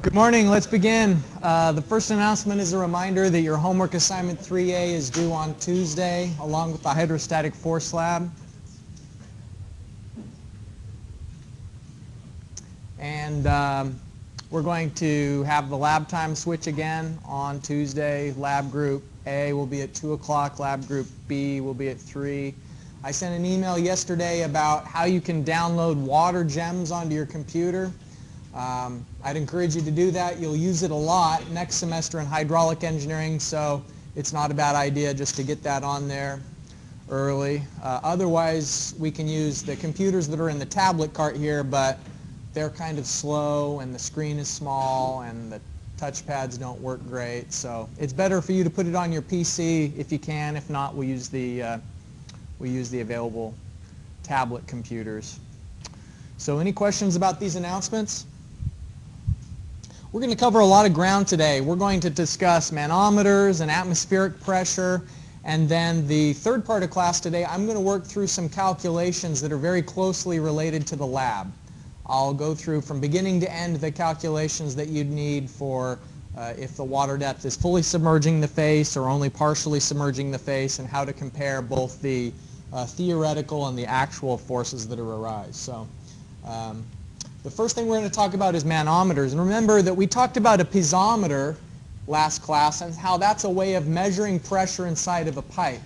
Good morning. Let's begin. The first announcement is a reminder that your homework assignment 3A is due on Tuesday, along with the Hydrostatic Force lab. And we're going to have the lab time switch again on Tuesday. Lab group A will be at 2 o'clock. Lab group B will be at 3. I sent an email yesterday about how you can download water gems onto your computer. I'd encourage you to do that. You'll use it a lot next semester in hydraulic engineering, so it's not a bad idea just to get that on there early. Otherwise, we can use the computers that are in the tablet cart here, but they're kind of slow and the screen is small and the touchpads don't work great. So it's better for you to put it on your PC if you can. If not, we use the available tablet computers. So any questions about these announcements? We're going to cover a lot of ground today. We're going to discuss manometers and atmospheric pressure, and then the third part of class today, I'm going to work through some calculations that are very closely related to the lab. I'll go through from beginning to end the calculations that you'd need for if the water depth is fully submerging the face or only partially submerging the face, and how to compare both the theoretical and the actual forces that arise. So the first thing we're going to talk about is manometers. And remember that we talked about a piezometer last class and how that's a way of measuring pressure inside of a pipe.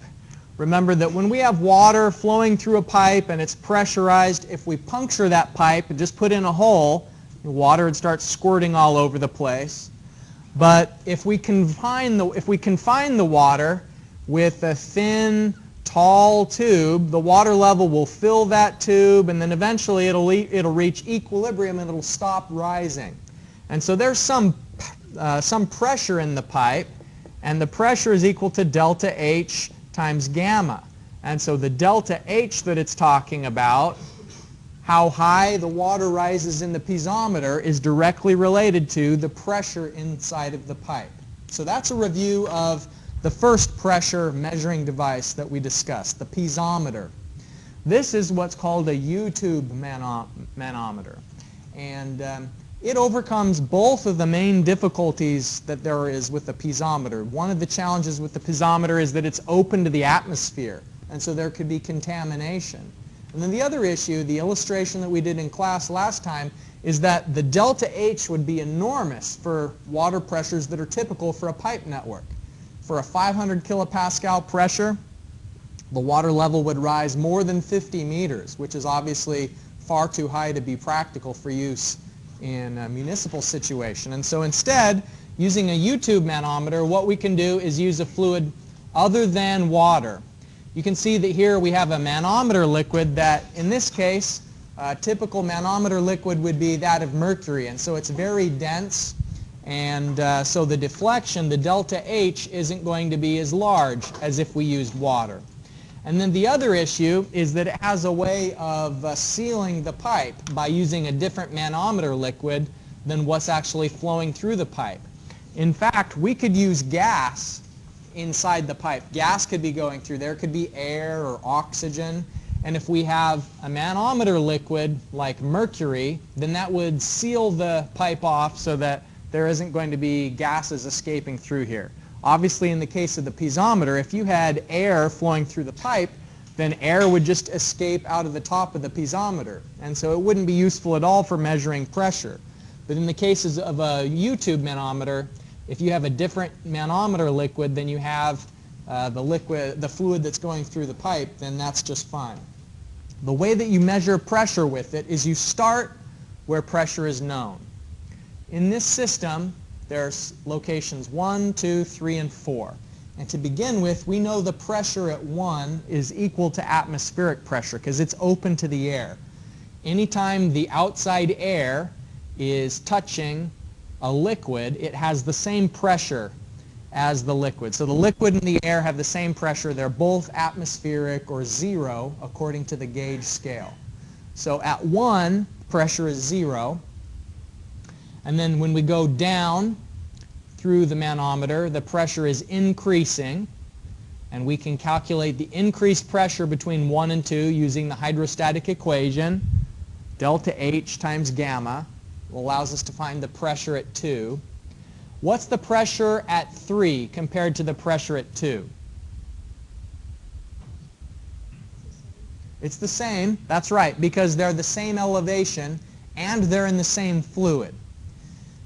Remember that when we have water flowing through a pipe and it's pressurized, if we puncture that pipe and just put in a hole, the water would start squirting all over the place. But if we confine the water with a thin, tall tube, the water level will fill that tube, and then eventually it'll reach equilibrium and it'll stop rising. And so there's some pressure in the pipe, and the pressure is equal to delta H times gamma. And so the delta H that it's talking about, how high the water rises in the piezometer, is directly related to the pressure inside of the pipe. So that's a review of the first pressure measuring device that we discussed, the piezometer. This is what's called a U-tube manometer. And it overcomes both of the main difficulties that there is with the piezometer. One of the challenges with the piezometer is that it's open to the atmosphere, and so there could be contamination. And then the other issue, the illustration that we did in class last time, is that the delta H would be enormous for water pressures that are typical for a pipe network. For a 500 kilopascal pressure, the water level would rise more than 50 meters, which is obviously far too high to be practical for use in a municipal situation. And so instead, using a U-tube manometer, what we can do is use a fluid other than water. You can see that here we have a manometer liquid that, in this case, a typical manometer liquid would be that of mercury, and so it's very dense. And so the deflection, the delta H, isn't going to be as large as if we used water. And then the other issue is that it has a way of sealing the pipe by using a different manometer liquid than what's actually flowing through the pipe. In fact, we could use gas inside the pipe. Gas could be going through. There could be air or oxygen. And if we have a manometer liquid like mercury, then that would seal the pipe off so that there isn't going to be gases escaping through here. Obviously, in the case of the piezometer, if you had air flowing through the pipe, then air would just escape out of the top of the piezometer. And so it wouldn't be useful at all for measuring pressure. But in the cases of a U-tube manometer, if you have a different manometer liquid than you have the fluid that's going through the pipe, then that's just fine. The way that you measure pressure with it is you start where pressure is known. In this system, there's locations 1, 2, 3, and 4. And to begin with, we know the pressure at 1 is equal to atmospheric pressure because it's open to the air. Anytime the outside air is touching a liquid, it has the same pressure as the liquid. So the liquid and the air have the same pressure. They're both atmospheric or 0 according to the gauge scale. So at 1, pressure is 0. And then when we go down through the manometer, the pressure is increasing. And we can calculate the increased pressure between 1 and 2 using the hydrostatic equation, delta H times gamma. allows us to find the pressure at 2. What's the pressure at 3 compared to the pressure at 2? It's the same. That's right, because they're the same elevation and they're in the same fluid.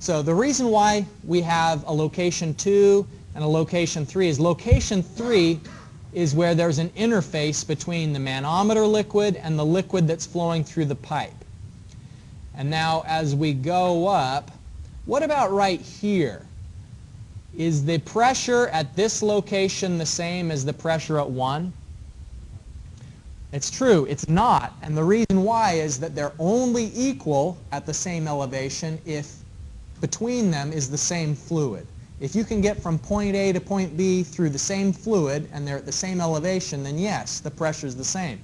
So the reason why we have a location 2 and a location 3 is location 3 is where there's an interface between the manometer liquid and the liquid that's flowing through the pipe. And now as we go up, what about right here? Is the pressure at this location the same as the pressure at 1? It's true, it's not. And the reason why is that they're only equal at the same elevation if between them is the same fluid. If you can get from point A to point B through the same fluid and they're at the same elevation, then yes, the pressure is the same.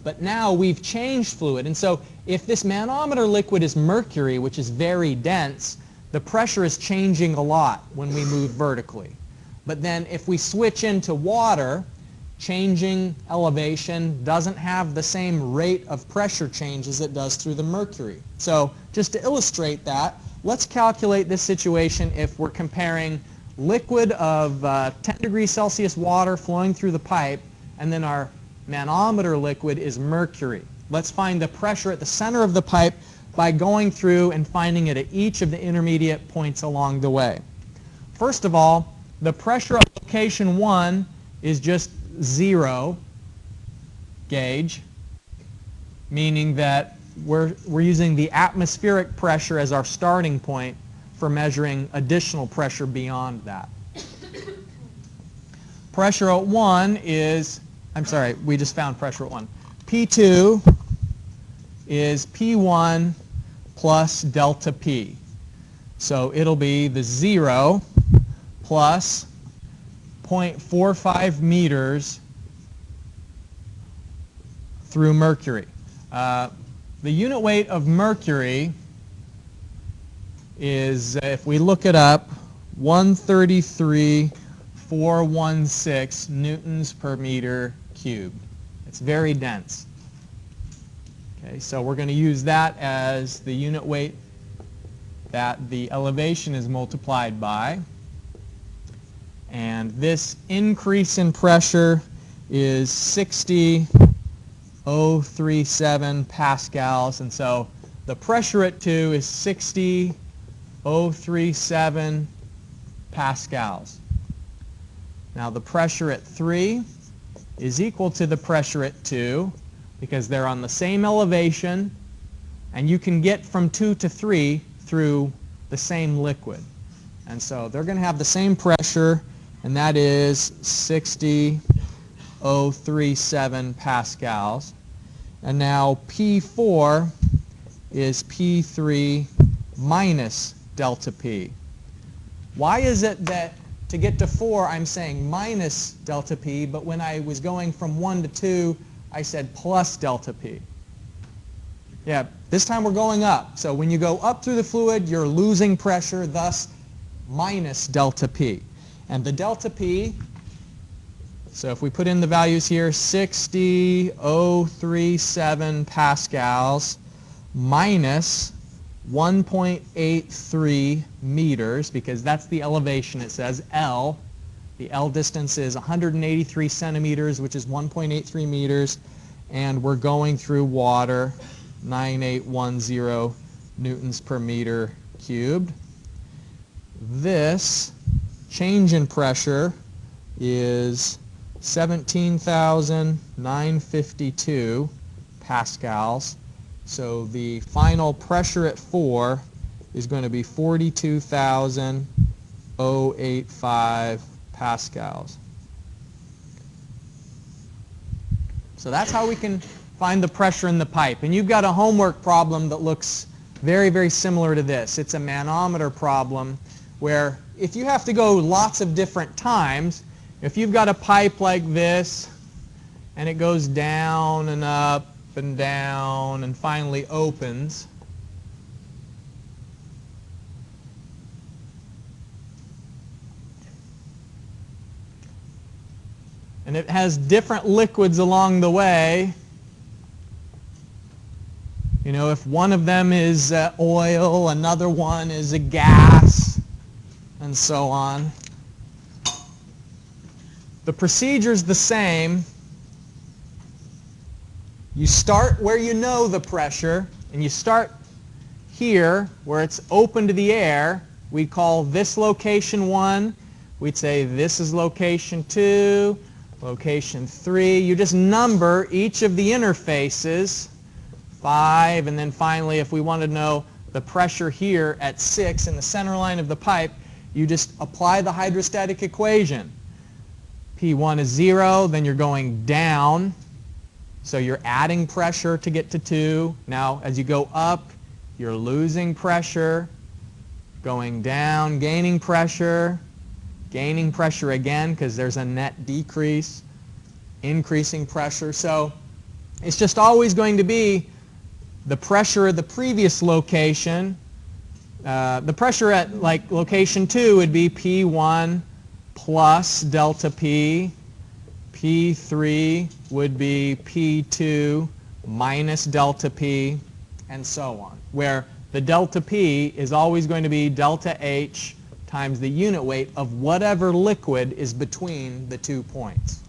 But now we've changed fluid, and so if this manometer liquid is mercury, which is very dense, the pressure is changing a lot when we move vertically. But then if we switch into water, changing elevation doesn't have the same rate of pressure change as it does through the mercury. So just to illustrate that, let's calculate this situation if we're comparing liquid of 10 degrees Celsius water flowing through the pipe, and then our manometer liquid is mercury. Let's find the pressure at the center of the pipe by going through and finding it at each of the intermediate points along the way. First of all, the pressure at location 1 is just 0 gauge, meaning that we're using the atmospheric pressure as our starting point for measuring additional pressure beyond that. Pressure at 1 is, I'm sorry, we just found pressure at 1. P2 is P1 plus delta P. So it'll be the 0 plus 0.45 meters through mercury. The unit weight of mercury is, if we look it up, 133,416 newtons per meter cubed. It's very dense. Okay, so we're going to use that as the unit weight that the elevation is multiplied by. And this increase in pressure is 60,037 pascals. And so the pressure at 2 is 60,037 pascals. Now the pressure at 3 is equal to the pressure at 2 because they're on the same elevation, and you can get from 2 to 3 through the same liquid. And so they're going to have the same pressure, and that is 60,037 pascals. And now P4 is P3 minus delta P. Why is it that to get to 4 I'm saying minus delta P, but when I was going from 1 to 2 I said plus delta P? Yeah, this time we're going up. So when you go up through the fluid, you're losing pressure, thus minus delta P. And the delta P, so if we put in the values here, 60,037 pascals minus 1.83 meters, because that's the elevation. It says L. The L distance is 183 centimeters, which is 1.83 meters, and we're going through water, 9810 newtons per meter cubed. This change in pressure is 17,952 pascals. So the final pressure at 4 is going to be 42,085 pascals. So that's how we can find the pressure in the pipe. And you've got a homework problem that looks very, very similar to this. It's a manometer problem where if you have to go lots of different times, if you've got a pipe like this and it goes down and up and down and finally opens, and it has different liquids along the way, You know, if one of them is oil, another one is a gas, and so on. The procedure's the same. You start where you know the pressure, and you start here where it's open to the air. We call this location 1. We'd say this is location 2, location 3. You just number each of the interfaces, 5, and then finally if we want to know the pressure here at 6 in the center line of the pipe, you just apply the hydrostatic equation. P1 is 0, then you're going down, so you're adding pressure to get to 2. Now as you go up, you're losing pressure, going down, gaining pressure again because there's a net decrease, increasing pressure. So it's just always going to be the pressure at the previous location. The pressure at like location 2 would be P1 plus delta P. P3 would be P2 minus delta P, and so on, where the delta P is always going to be delta H times the unit weight of whatever liquid is between the 2 points.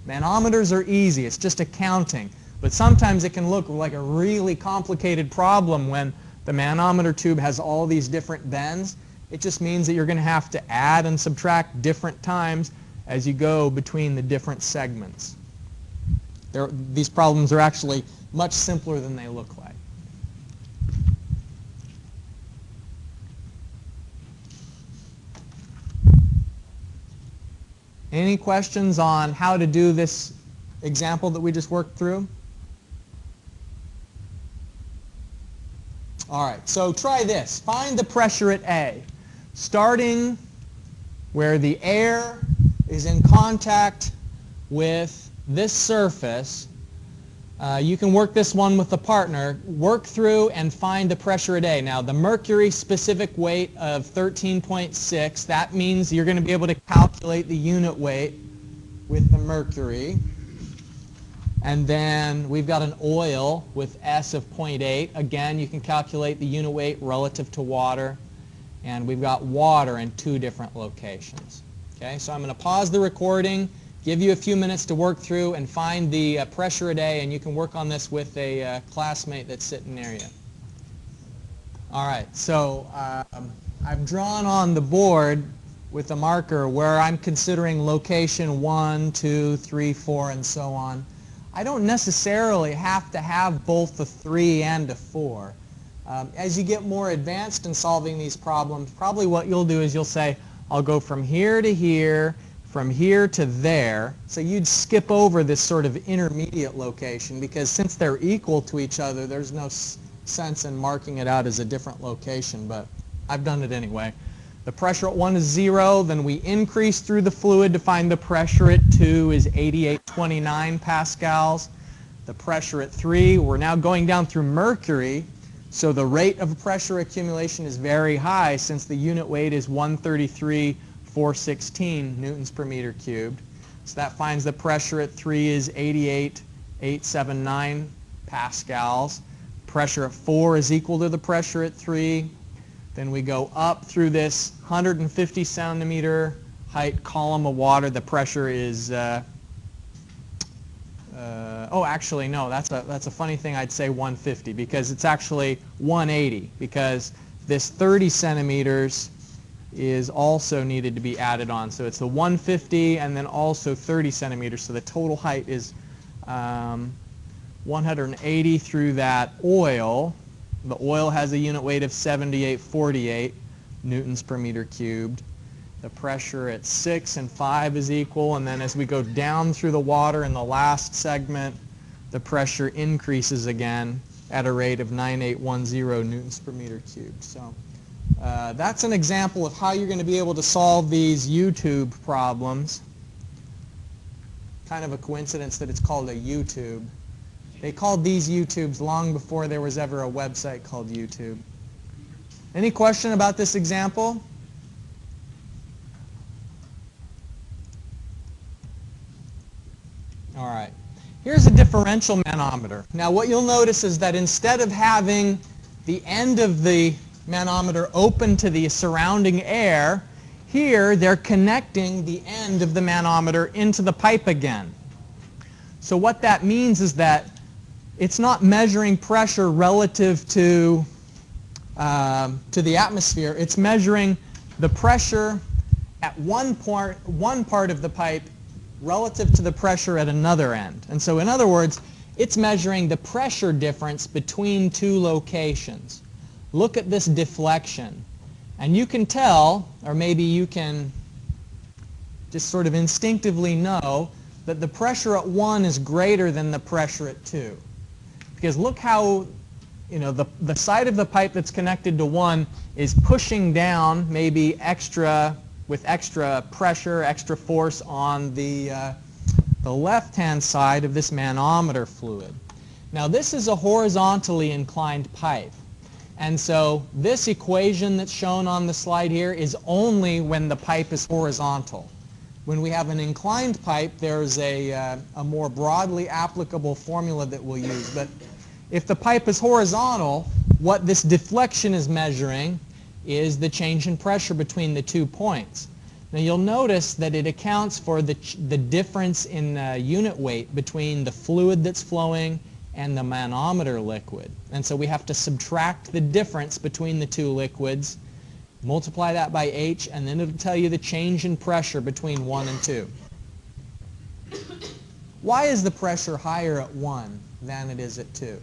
Manometers are easy. It's just accounting. But sometimes it can look like a really complicated problem when the manometer tube has all these different bends. It just means that you're going to have to add and subtract different times as you go between the different segments. These problems are actually much simpler than they look like. Any questions on how to do this example that we just worked through? All right, so try this. Find the pressure at A, starting where the air is in contact with this surface. You can work this one with a partner. Work through and find the pressure at A. Now, the mercury specific weight of 13.6, that means you're going to be able to calculate the unit weight with the mercury. And then we've got an oil with S of 0.8. Again, you can calculate the unit weight relative to water. And we've got water in 2 different locations. Okay, so I'm going to pause the recording, give you a few minutes to work through and find the pressure at A, and you can work on this with a classmate that's sitting near you. All right, so I've drawn on the board with a marker where I'm considering location 1, 2, 3, 4, and so on. I don't necessarily have to have both a 3 and a 4. As you get more advanced in solving these problems, probably what you'll do is you'll say, I'll go from here to here, from here to there. So you'd skip over this sort of intermediate location because since they're equal to each other, there's no sense in marking it out as a different location, but I've done it anyway. The pressure at 1 is 0, then we increase through the fluid to find the pressure at 2 is 8829 pascals. The pressure at 3, we're now going down through mercury, so the rate of pressure accumulation is very high since the unit weight is 133,416 newtons per meter cubed. So that finds the pressure at 3 is 88,879 pascals. Pressure at 4 is equal to the pressure at 3. Then we go up through this 150 centimeter height column of water. The pressure is, oh, actually, no, that's a funny thing. I'd say 150 because it's actually 180 because this 30 centimeters is also needed to be added on. So it's the 150 and then also 30 centimeters. So the total height is 180 through that oil. The oil has a unit weight of 7848 newtons per meter cubed. The pressure at 6 and 5 is equal, and then as we go down through the water in the last segment, the pressure increases again at a rate of 9810 newtons per meter cubed. So that's an example of how you're going to be able to solve these U-tube problems. Kind of a coincidence that it's called a U-tube. They called these U-tubes long before there was ever a website called YouTube. Any question about this example? All right. Here's a different differential manometer. Now what you'll notice is that instead of having the end of the manometer open to the surrounding air, here they're connecting the end of the manometer into the pipe again. So what that means is that it's not measuring pressure relative to the atmosphere. It's measuring the pressure at one part of the pipe relative to the pressure at another end. And so in other words, it's measuring the pressure difference between two locations. Look at this deflection. And you can tell, or maybe you can just sort of instinctively know, that the pressure at 1 is greater than the pressure at 2. Because look how, the side of the pipe that's connected to 1 is pushing down maybe with extra pressure, extra force on the left-hand side of this manometer fluid. Now this is a horizontally inclined pipe. And so this equation that's shown on the slide here is only when the pipe is horizontal. When we have an inclined pipe, there's a more broadly applicable formula that we'll use. But if the pipe is horizontal, what this deflection is measuring is the change in pressure between the 2 points. Now you'll notice that it accounts for the difference in unit weight between the fluid that's flowing and the manometer liquid. And so we have to subtract the difference between the 2 liquids, multiply that by H, and then it'll tell you the change in pressure between 1 and 2. Why is the pressure higher at 1 than it is at 2?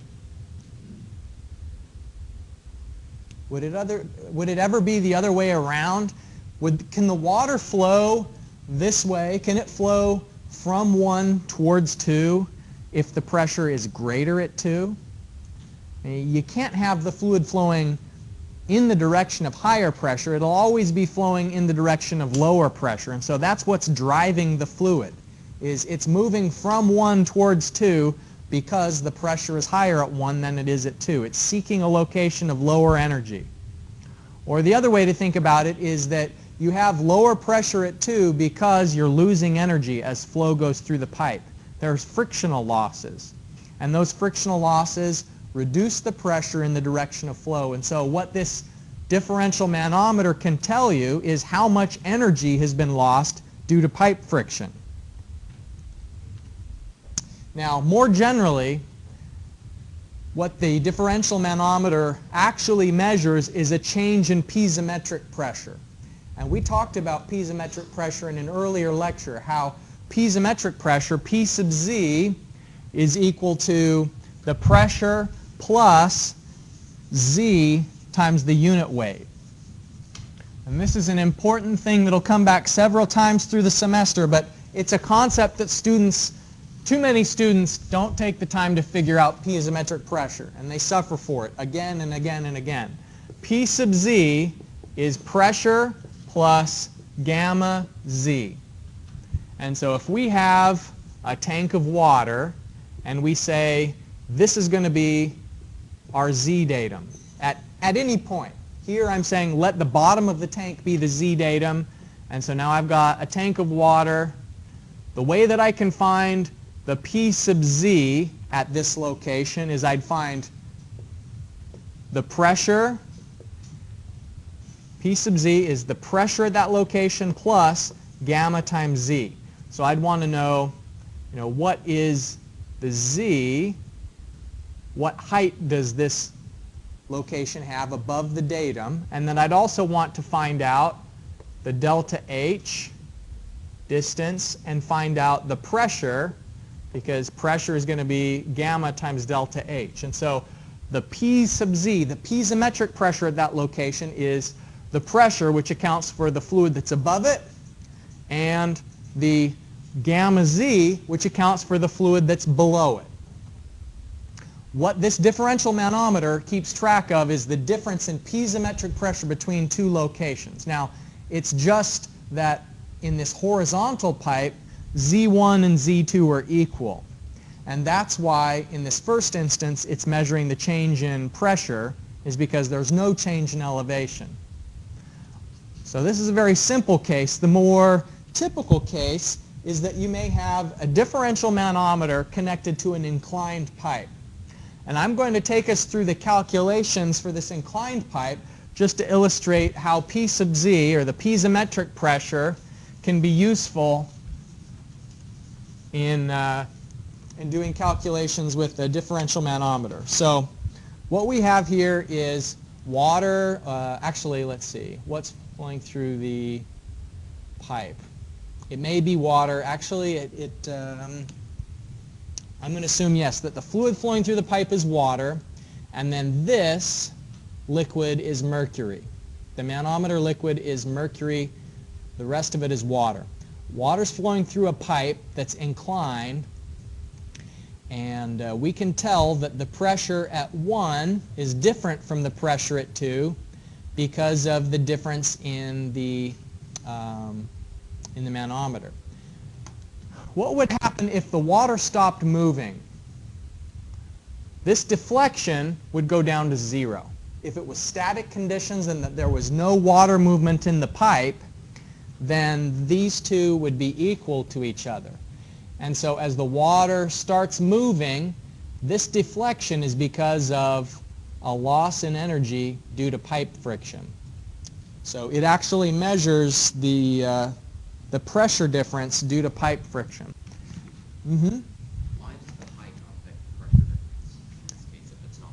Would it ever be the other way around? Can the water flow this way? Can it flow from 1 towards 2 if the pressure is greater at 2? You can't have the fluid flowing in the direction of higher pressure. It'll always be flowing in the direction of lower pressure. And so that's what's driving the fluid, is it's moving from 1 towards 2 because the pressure is higher at 1 than it is at 2. It's seeking a location of lower energy. Or the other way to think about it is that you have lower pressure at 2 because you're losing energy as flow goes through the pipe. There's frictional losses. And those frictional losses reduce the pressure in the direction of flow. And so what this differential manometer can tell you is how much energy has been lost due to pipe friction. Now, more generally, what the differential manometer actually measures is a change in piezometric pressure. And we talked about piezometric pressure in an earlier lecture, how piezometric pressure, P sub Z, is equal to the pressure plus Z times the unit weight. And this is an important thing that will come back several times through the semester, but it's a concept that too many students don't take the time to figure out piezometric pressure, and they suffer for it again and again and again. P sub Z is pressure plus gamma Z. And so if we have a tank of water and we say this is going to be our Z datum at any point. Here I'm saying let the bottom of the tank be the Z datum, and so now I've got a tank of water. The way that I can find the P sub Z at this location is I'd find the pressure. P sub Z is the pressure at that location plus gamma times Z. So I'd want to know, what is the Z? What height does this location have above the datum? And then I'd also want to find out the delta H distance and find out the pressure, because pressure is going to be gamma times delta H. And so the P sub Z, the piezometric pressure at that location, is the pressure which accounts for the fluid that's above it, and the gamma Z which accounts for the fluid that's below it. What this differential manometer keeps track of is the difference in piezometric pressure between two locations. Now, it's just that in this horizontal pipe, Z1 and Z2 are equal. And that's why, in this first instance, it's measuring the change in pressure, is because there's no change in elevation. So this is a very simple case. The more typical case is that you may have a differential manometer connected to an inclined pipe. And I'm going to take us through the calculations for this inclined pipe just to illustrate how P sub z, or the piezometric pressure, can be useful in doing calculations with a differential manometer. So what we have here is water. Actually, let's see. What's flowing through the pipe? It may be water. Actually, I'm going to assume, yes, that the fluid flowing through the pipe is water, and then this liquid is mercury. The manometer liquid is mercury. The rest of it is water. Water's flowing through a pipe that's inclined, and we can tell that the pressure at 1 is different from the pressure at 2 because of the difference in the manometer. What would happen if the water stopped moving? This deflection would go down to 0. If it was static conditions and that there was no water movement in the pipe, then these two would be equal to each other. And so as the water starts moving, this deflection is because of a loss in energy due to pipe friction. So it actually measures the pressure difference due to pipe friction. Why does the height affect the pressure difference in this case if it's not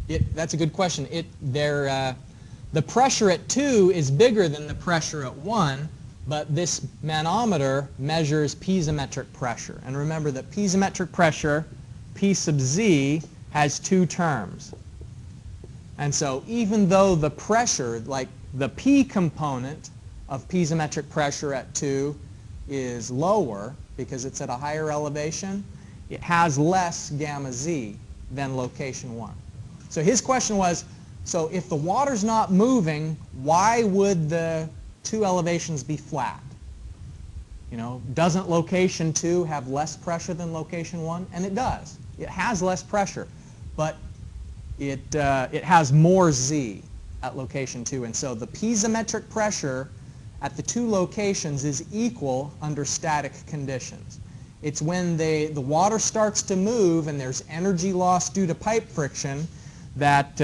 moving? That's a good question. The pressure at 2 is bigger than the pressure at 1, but this manometer measures piezometric pressure. And remember that piezometric pressure, P sub z, has 2 terms. And so even though the pressure, like the P component of piezometric pressure at 2 is lower because it's at a higher elevation, it has less gamma z than location 1. So his question was, so if the water's not moving, why would the 2 elevations be flat? You know, doesn't location 2 have less pressure than location 1? And it does. It has less pressure, but it has more z at location 2. And so the piezometric pressure at the 2 locations is equal under static conditions. It's when the water starts to move and there's energy loss due to pipe friction that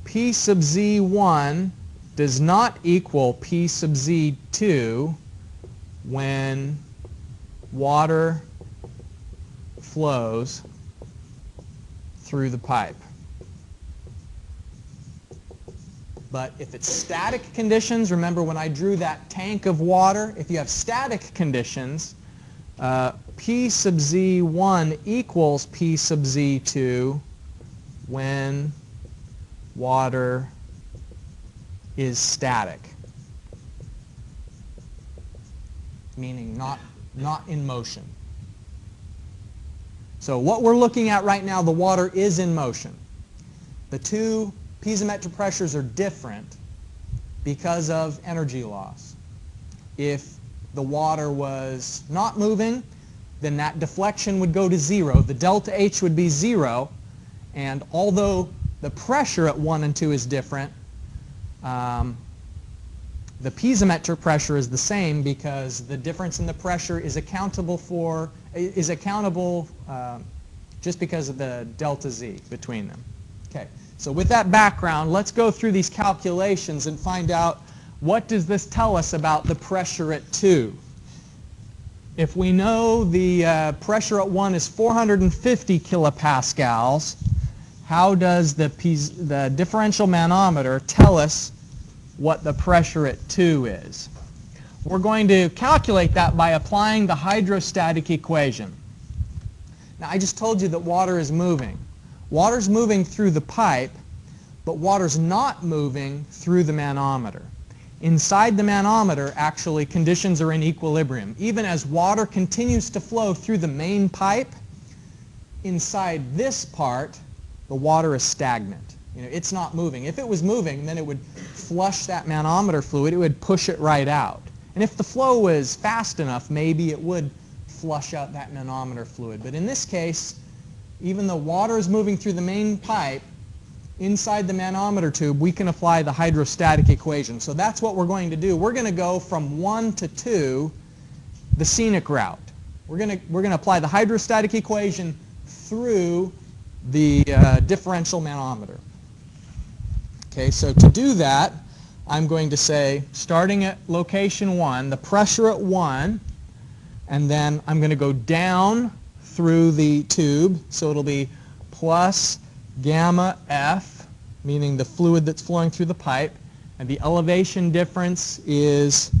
P sub z1 does not equal P sub z2 when water flows through the pipe. But if it's static conditions, remember when I drew that tank of water, if you have static conditions, P sub z1 equals P sub z2 when water is static, meaning not in motion. So what we're looking at right now, the water is in motion. The 2 piezometric pressures are different because of energy loss. If the water was not moving, then that deflection would go to 0. The delta H would be 0, and although the pressure at 1 and 2 is different, the piezometric pressure is the same because the difference in the pressure is accountable just because of the delta Z between them. Okay. So with that background, let's go through these calculations and find out what does this tell us about the pressure at 2. If we know the pressure at 1 is 450 kilopascals, how does the differential manometer tell us what the pressure at 2 is? We're going to calculate that by applying the hydrostatic equation. Now I just told you that water is moving. Water's moving through the pipe, but water's not moving through the manometer. Inside the manometer, actually, conditions are in equilibrium. Even as water continues to flow through the main pipe, inside this part, the water is stagnant. You know, it's not moving. If it was moving, then it would flush that manometer fluid. It would push it right out. And if the flow was fast enough, maybe it would flush out that manometer fluid. But in this case, even though water is moving through the main pipe, inside the manometer tube, we can apply the hydrostatic equation. So that's what we're going to do. We're going to go from 1 to 2 the scenic route. We're gonna apply the hydrostatic equation through the differential manometer. Okay, so to do that, I'm going to say, starting at location 1, the pressure at 1, and then I'm going to go down through the tube, so it'll be plus gamma F, meaning the fluid that's flowing through the pipe, and the elevation difference is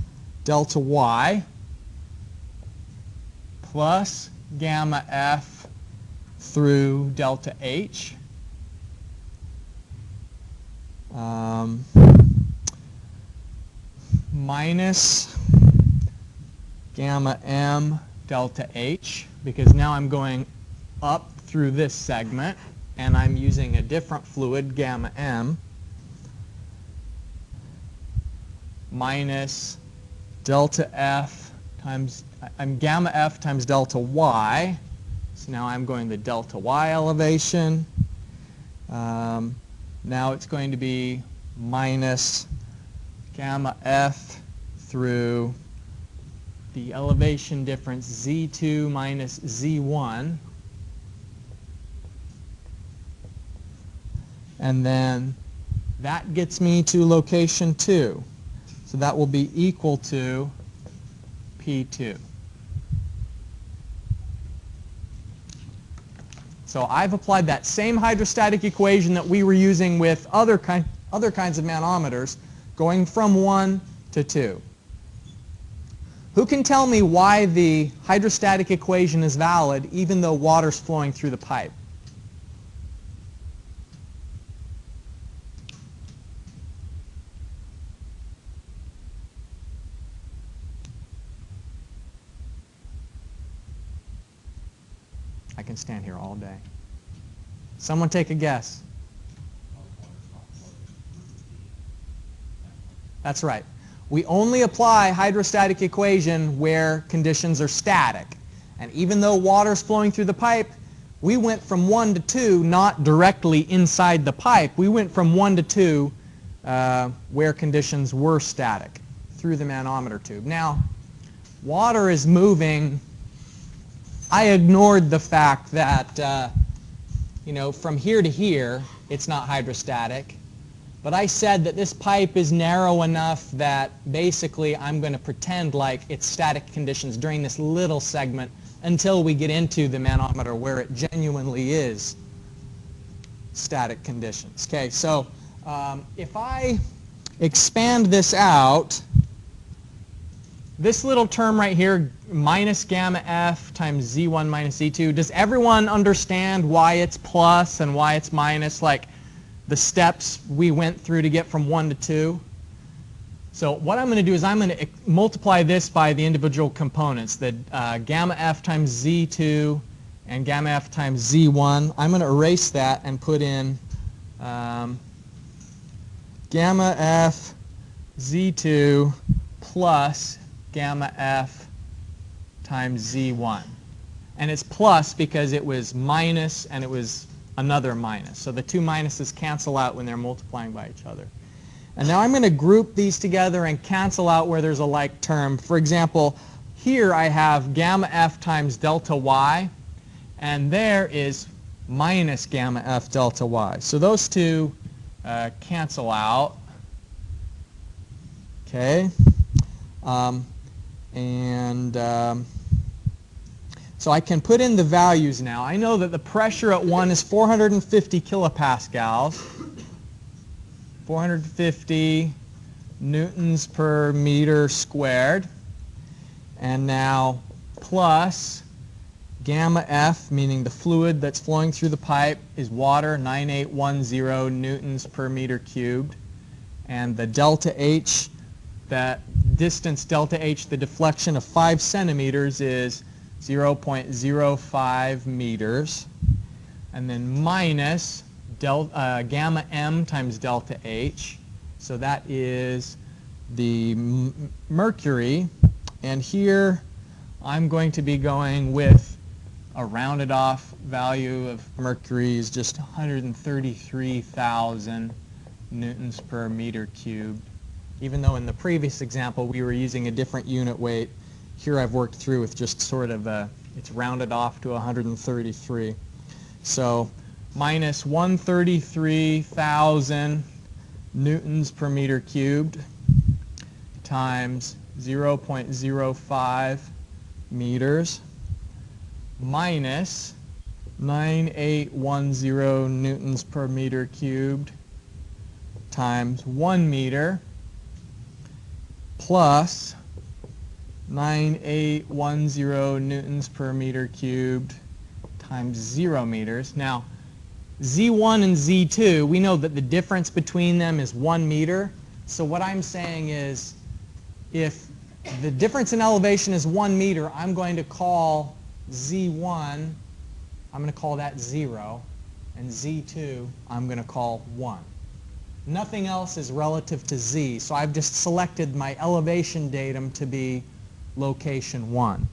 delta Y, plus gamma F through delta H. Minus gamma M delta H, because now I'm going up through this segment and I'm using a different fluid, gamma M, minus delta F times, gamma F times delta Y. So now I'm going the delta Y elevation. Now it's going to be minus gamma F through the elevation difference Z2 minus Z1. And then that gets me to location 2. So that will be equal to P2. So I've applied that same hydrostatic equation that we were using with other kinds of manometers, going from 1 to 2. Who can tell me why the hydrostatic equation is valid even though water's flowing through the pipe? I can stand here all day. Someone take a guess. That's right. We only apply hydrostatic equation where conditions are static. And even though water's flowing through the pipe, we went from 1 to 2 not directly inside the pipe. We went from 1 to 2 where conditions were static through the manometer tube. Now, water is moving. I ignored the fact that, from here to here, it's not hydrostatic. But I said that this pipe is narrow enough that basically I'm going to pretend like it's static conditions during this little segment until we get into the manometer where it genuinely is static conditions. Okay, so if I expand this out, this little term right here, minus gamma F times Z1 minus Z2, does everyone understand why it's plus and why it's minus, like the steps we went through to get from 1 to 2? So what I'm going to do is I'm going to multiply this by the individual components, the gamma F times Z2 and gamma F times Z1. I'm going to erase that and put in gamma F Z2 plus gamma F times Z1. And it's plus because it was minus and it was another minus. So the two minuses cancel out when they're multiplying by each other. And now I'm going to group these together and cancel out where there's a like term. For example, here I have gamma F times delta Y, and there is minus gamma F delta Y. So those two cancel out. Okay. So I can put in the values now. I know that the pressure at 1 is 450 kilopascals, 450 newtons per meter squared. And now plus gamma F, meaning the fluid that's flowing through the pipe, is water, 9810 newtons per meter cubed. And the delta H, that distance delta H, the deflection of 5 centimeters, is 0.05 meters. And then minus gamma M times delta H. So that is the mercury. And here I'm going to be going with a rounded off value of mercury is just 133,000 newtons per meter cubed. Even though in the previous example we were using a different unit weight, here I've worked through with just sort of it's rounded off to 133. So minus 133,000 newtons per meter cubed times 0.05 meters minus 9810 newtons per meter cubed times 1 meter plus 9810 newtons per meter cubed times 0 meters. Now, Z1 and Z2, we know that the difference between them is 1 meter. So what I'm saying is, if the difference in elevation is 1 meter, I'm going to call Z1, I'm going to call that 0, and Z2, I'm going to call 1. Nothing else is relative to Z, so I've just selected my elevation datum to be location 1.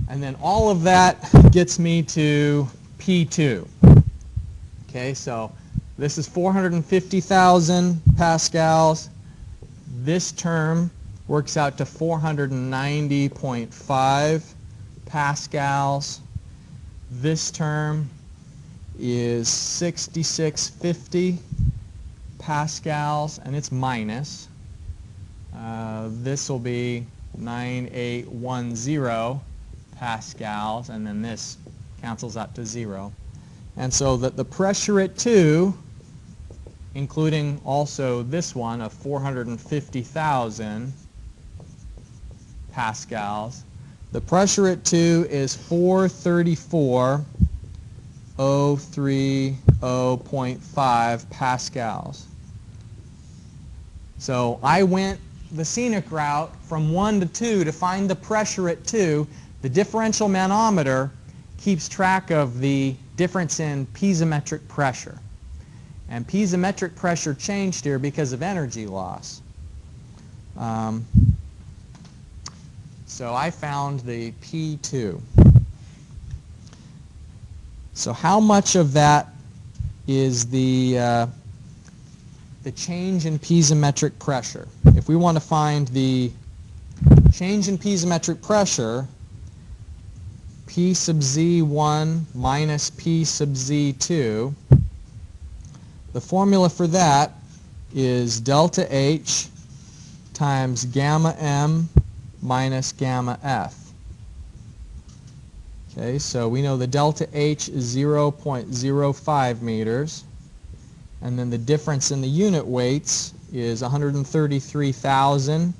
And then all of that gets me to P2. Okay, so this is 450,000 pascals. This term works out to 490.5 pascals. This term is 6650 pascals, and it's minus. This will be 9810 pascals, and then this cancels out to 0. And so that the pressure at 2, including also this one of 450,000 pascals, the pressure at 2 is 434,030.5 pascals. So I went the scenic route from 1 to 2 to find the pressure at 2. The differential manometer keeps track of the difference in piezometric pressure. And piezometric pressure changed here because of energy loss. So I found the P2. So how much of that is the change in piezometric pressure? If we want to find the change in piezometric pressure, P sub Z1 minus P sub Z2, the formula for that is delta H times gamma M minus gamma F. Okay, so we know the delta H is 0.05 meters, and then the difference in the unit weights is 133,000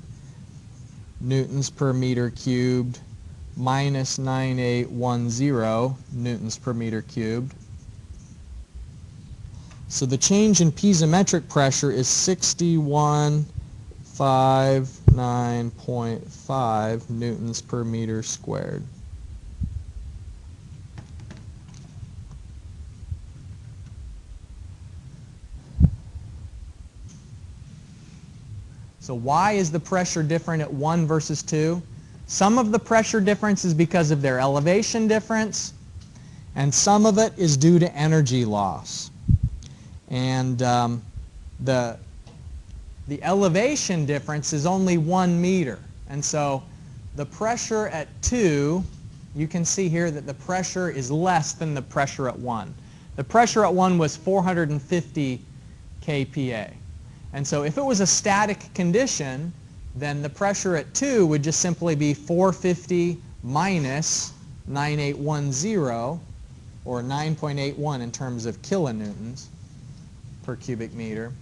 newtons per meter cubed minus 9810 newtons per meter cubed. So the change in piezometric pressure is 6159.5 newtons per meter squared. So why is the pressure different at 1 versus 2? Some of the pressure difference is because of their elevation difference, and some of it is due to energy loss. And the elevation difference is only 1 meter. And so the pressure at 2, you can see here that the pressure is less than the pressure at 1. The pressure at 1 was 450 kPa. And so if it was a static condition, then the pressure at 2 would just simply be 450 minus 9810, or 9.81 in terms of kilonewtons per cubic meter.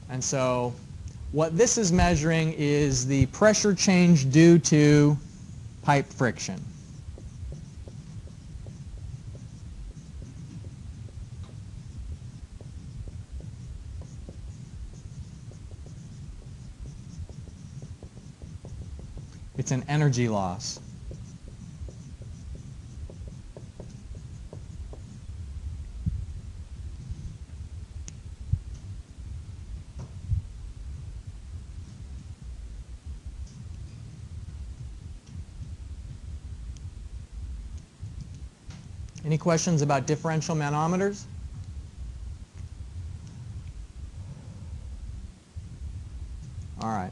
And so what this is measuring is the pressure change due to pipe friction. It's an energy loss. Any questions about differential manometers? All right.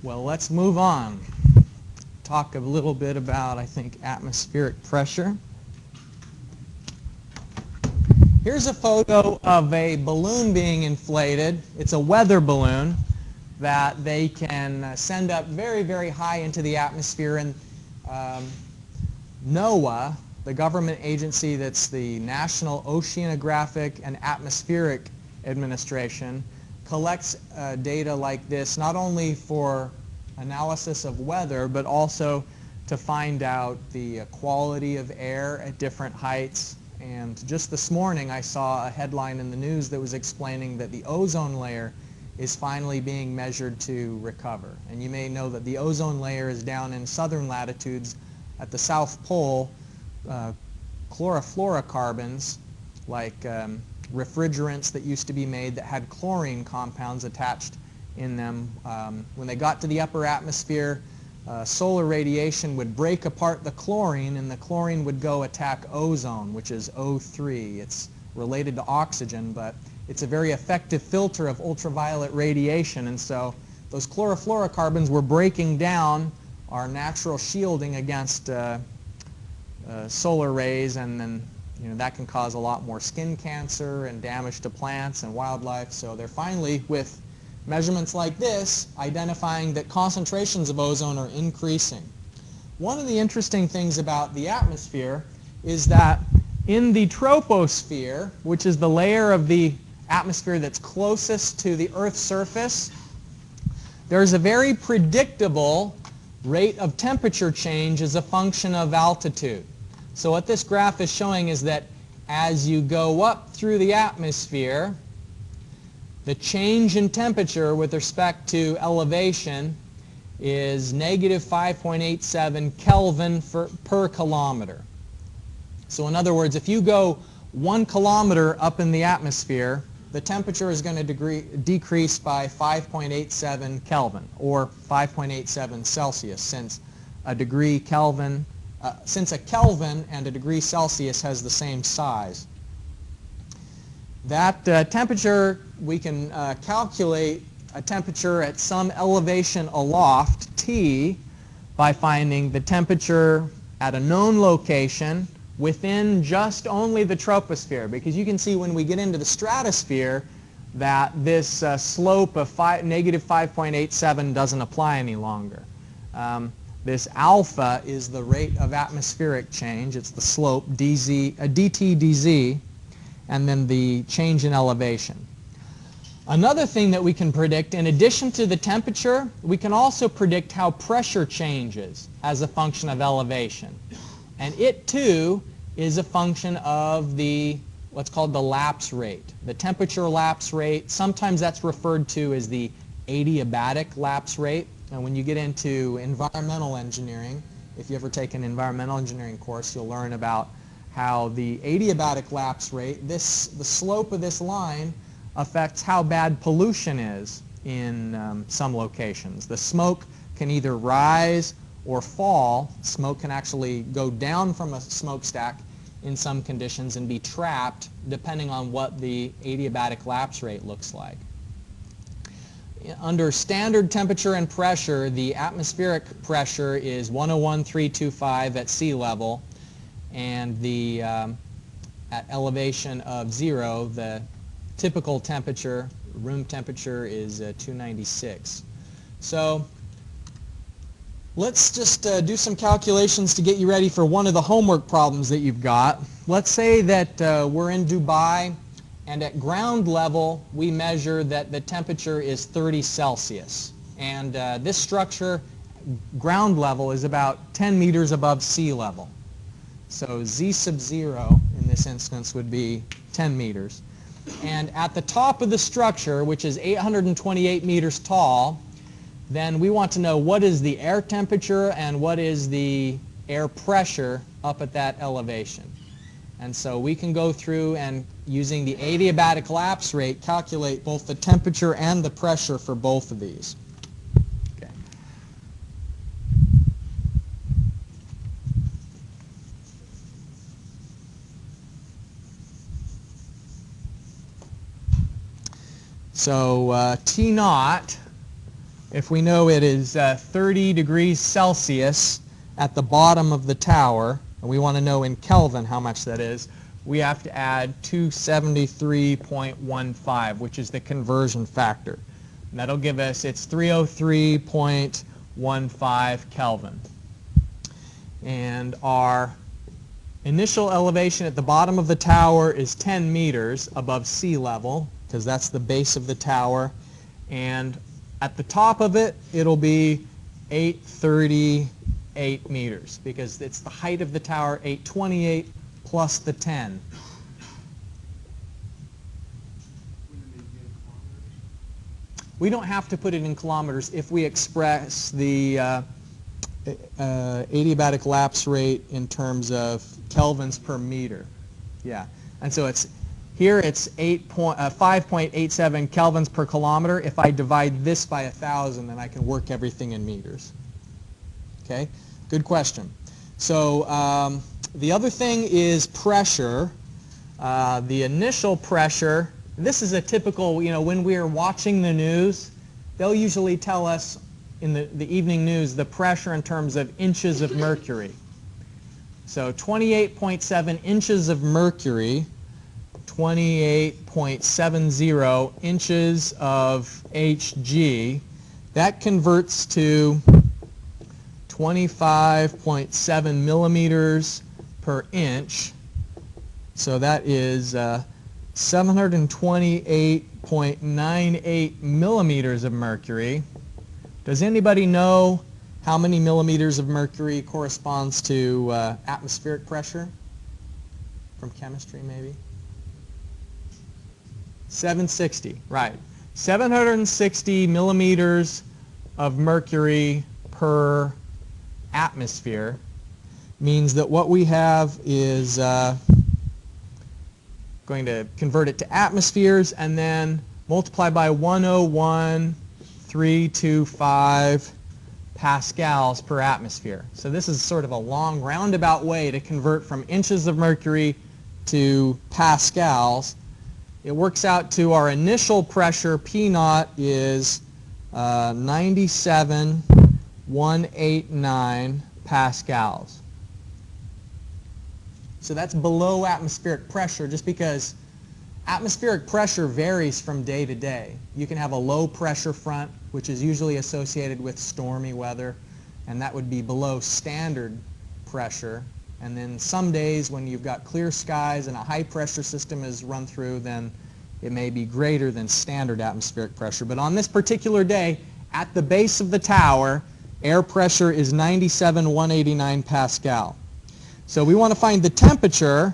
Well, let's move on. talk a little bit about, I think, atmospheric pressure. Here's a photo of a balloon being inflated. It's a weather balloon that they can send up very, very high into the atmosphere. And NOAA, the government agency that's the National Oceanographic and Atmospheric Administration, collects data like this not only for analysis of weather, but also to find out the quality of air at different heights. And just this morning I saw a headline in the news that was explaining that the ozone layer is finally being measured to recover. And you may know that the ozone layer is down in southern latitudes at the South Pole. Chlorofluorocarbons, like refrigerants that used to be made that had chlorine compounds attached in them, when they got to the upper atmosphere, solar radiation would break apart the chlorine, and the chlorine would go attack ozone, which is O3. It's related to oxygen, but it's a very effective filter of ultraviolet radiation. And so those chlorofluorocarbons were breaking down our natural shielding against solar rays, and then that can cause a lot more skin cancer and damage to plants and wildlife. So they're finally, with measurements like this, identifying that concentrations of ozone are increasing. One of the interesting things about the atmosphere is that in the troposphere, which is the layer of the atmosphere that's closest to the Earth's surface, there's a very predictable rate of temperature change as a function of altitude. So what this graph is showing is that as you go up through the atmosphere, the change in temperature with respect to elevation is negative 5.87 Kelvin per kilometer. So in other words, if you go 1 kilometer up in the atmosphere, the temperature is going to decrease by 5.87 Kelvin, or 5.87 Celsius, since a Kelvin and a degree Celsius has the same size. That temperature, we can calculate a temperature at some elevation aloft, T, by finding the temperature at a known location within just only the troposphere. Because you can see when we get into the stratosphere that this slope of negative 5.87 doesn't apply any longer. This alpha is the rate of atmospheric change. It's the slope, dt dz, and then the change in elevation. Another thing that we can predict, in addition to the temperature, we can also predict how pressure changes as a function of elevation. And it, too, is a function of what's called the lapse rate. The temperature lapse rate, sometimes that's referred to as the adiabatic lapse rate. And when you get into environmental engineering, if you ever take an environmental engineering course, you'll learn about how the adiabatic lapse rate, the slope of this line, affects how bad pollution is in some locations. The smoke can either rise or fall. Smoke can actually go down from a smokestack in some conditions and be trapped depending on what the adiabatic lapse rate looks like. Under standard temperature and pressure, the atmospheric pressure is 101,325 at sea level, and at elevation of 0, the typical temperature, room temperature, is 296. So let's just do some calculations to get you ready for one of the homework problems that you've got. Let's say that we're in Dubai, and at ground level we measure that the temperature is 30 Celsius. And this structure, ground level, is about 10 meters above sea level. So Z sub 0 in this instance would be 10 meters. And at the top of the structure, which is 828 meters tall, then we want to know what is the air temperature and what is the air pressure up at that elevation. And so we can go through and, using the adiabatic lapse rate, calculate both the temperature and the pressure for both of these. Okay. So T naught if we know it is 30 degrees Celsius at the bottom of the tower, and we want to know in Kelvin how much that is, we have to add 273.15, which is the conversion factor. And that'll give us, it's 303.15 Kelvin. And our initial elevation at the bottom of the tower is 10 meters above sea level, because that's the base of the tower. And at the top of it, it'll be 838 meters, because it's the height of the tower, 828 plus the 10. We don't have to put it in kilometers if we express the adiabatic lapse rate in terms of kelvins per meter. Yeah, and so it's here it's 5.87 kelvins per kilometer. If I divide this by 1,000, then I can work everything in meters. Okay, good question. So the other thing is pressure. The initial pressure, this is a typical, when we're watching the news, they'll usually tell us in the evening news the pressure in terms of inches of mercury. So 28.7 inches of mercury, 28.70 inches of Hg, that converts to 25.7 millimeters per inch. So that is 728.98 millimeters of mercury. Does anybody know how many millimeters of mercury corresponds to atmospheric pressure? From chemistry, maybe? 760, right. 760 millimeters of mercury per atmosphere means that what we have is going to convert it to atmospheres and then multiply by 101.325 pascals per atmosphere. So this is sort of a long roundabout way to convert from inches of mercury to pascals. It works out to our initial pressure, P naught, is 97,189 pascals. So that's below atmospheric pressure, just because atmospheric pressure varies from day to day. You can have a low pressure front, which is usually associated with stormy weather, and that would be below standard pressure. And then some days when you've got clear skies and a high pressure system is run through, then it may be greater than standard atmospheric pressure. But on this particular day, at the base of the tower, air pressure is 97,189 pascal. So we want to find the temperature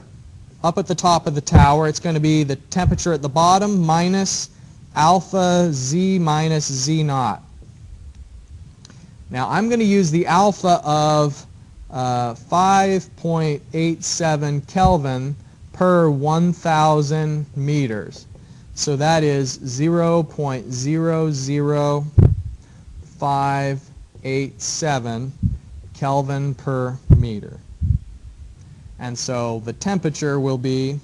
up at the top of the tower. It's going to be the temperature at the bottom minus alpha Z minus Z naught. Now I'm going to use the alpha of 5.87 Kelvin per 1,000 meters. So that is 0.00587 Kelvin per meter. And so the temperature will be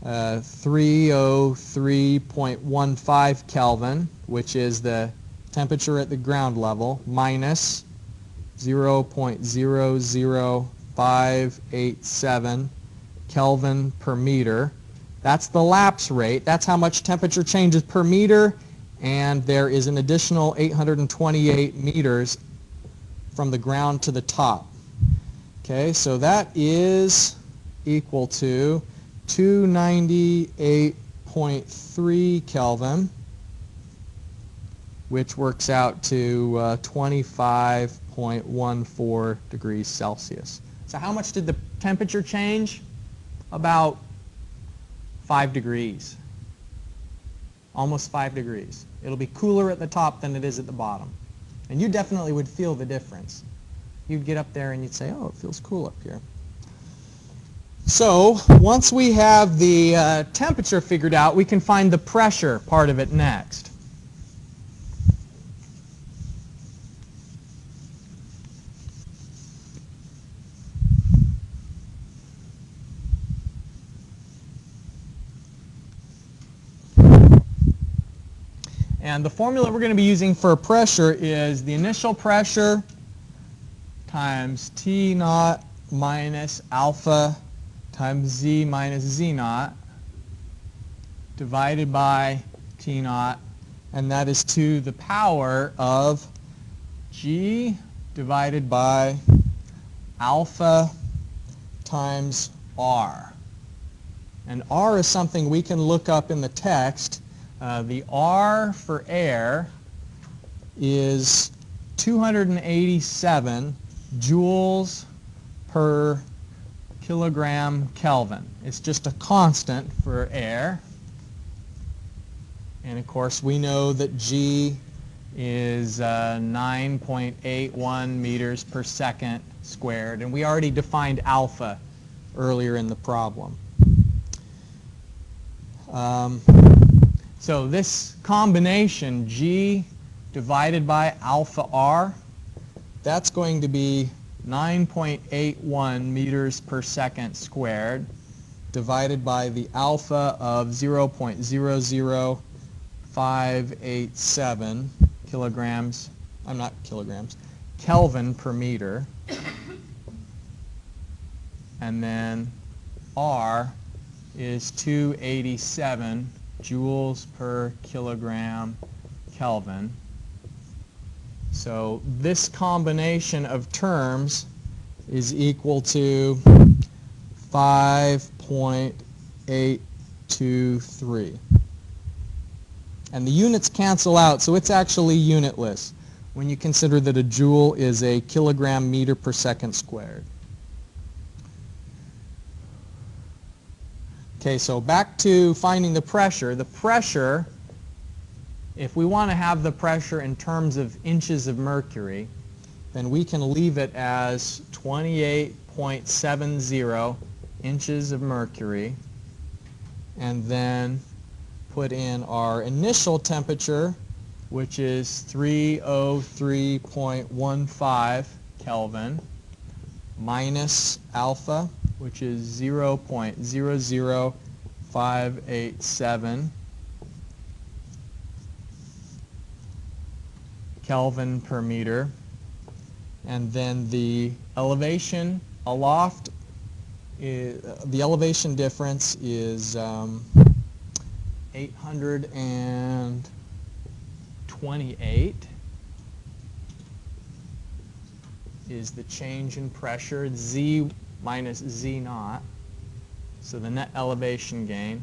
303.15 Kelvin, which is the temperature at the ground level, minus 0.00587 Kelvin per meter. That's the lapse rate. That's how much temperature changes per meter, and there is an additional 828 meters from the ground to the top. Okay, so that is equal to 298.3 Kelvin, which works out to 25.14 degrees Celsius. So how much did the temperature change? About 5 degrees. Almost 5 degrees. It'll be cooler at the top than it is at the bottom. And you definitely would feel the difference. You'd get up there and you'd say, oh, it feels cool up here. So once we have the temperature figured out, we can find the pressure part of it next. And the formula we're going to be using for pressure is the initial pressure times T naught minus alpha times Z minus Z naught divided by T naught, and that is to the power of G divided by alpha times R. And R is something we can look up in the text. The R for air is 287 joules per kilogram Kelvin. It's just a constant for air. And of course we know that G is 9.81 meters per second squared, and we already defined alpha earlier in the problem. So this combination, G divided by alpha R, that's going to be 9.81 meters per second squared divided by the alpha of 0.00587 kilograms, Kelvin per meter. And then R is 287 joules per kilogram Kelvin. So this combination of terms is equal to 5.823. And the units cancel out, so it's actually unitless when you consider that a joule is a kilogram meter per second squared. Okay, so back to finding the pressure. The pressure, if we want to have the pressure in terms of inches of mercury, then we can leave it as 28.70 inches of mercury, and then put in our initial temperature, which is 303.15 Kelvin, minus alpha, which is 0.00587 Kelvin per meter. And then the elevation aloft, the elevation difference is 828 is the change in pressure, Z minus Z naught, so the net elevation gain.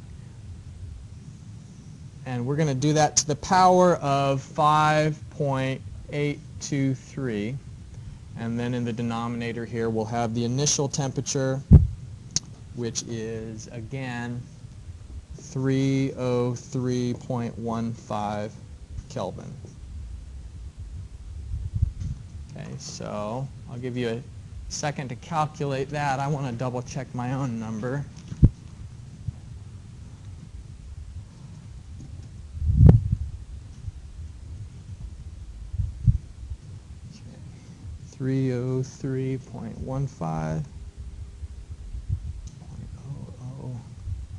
And we're going to do that to the power of 5.823. And then in the denominator here we'll have the initial temperature, which is again 303.15 Kelvin. Okay, so I'll give you a second to calculate that. I want to double check my own number. Okay, 303.15.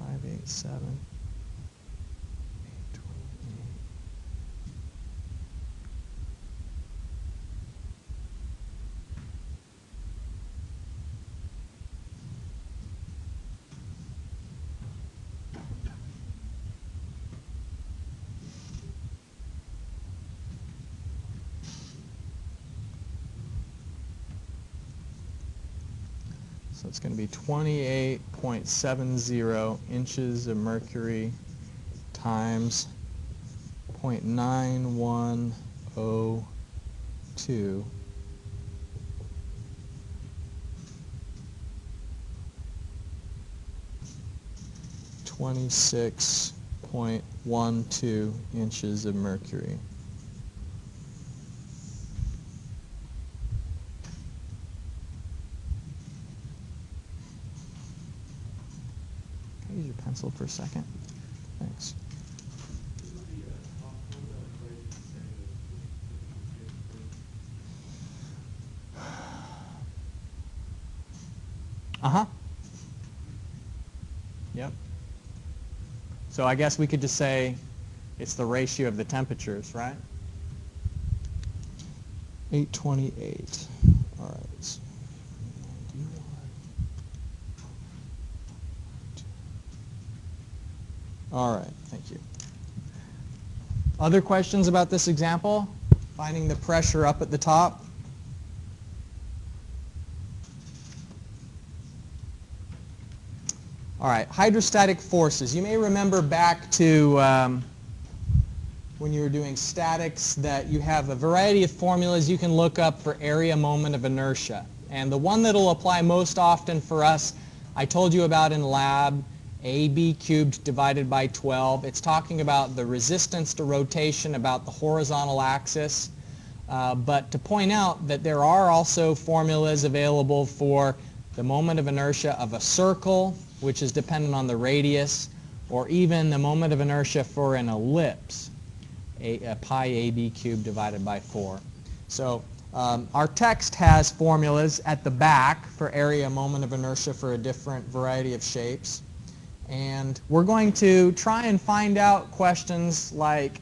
0.00587. So it's going to be 28.70 inches of mercury times 0.9102 . 26.12 inches of mercury. Can I use your pencil for a second? Thanks. Uh-huh. Yep. So I guess we could just say It's the ratio of the temperatures, right? 828. All right. All right, thank you. Other questions about this example? Finding the pressure up at the top? All right, hydrostatic forces. You may remember back to when you were doing statics that you have a variety of formulas you can look up for area moment of inertia. And the one that will apply most often for us, I told you about in lab, AB cubed divided by 12. It's talking about the resistance to rotation about the horizontal axis. But to point out that there are also formulas available for the moment of inertia of a circle, which is dependent on the radius, or even the moment of inertia for an ellipse, a pi AB cubed divided by 4. So our text has formulas at the back for area moment of inertia for a different variety of shapes. And we're going to try and find out questions like,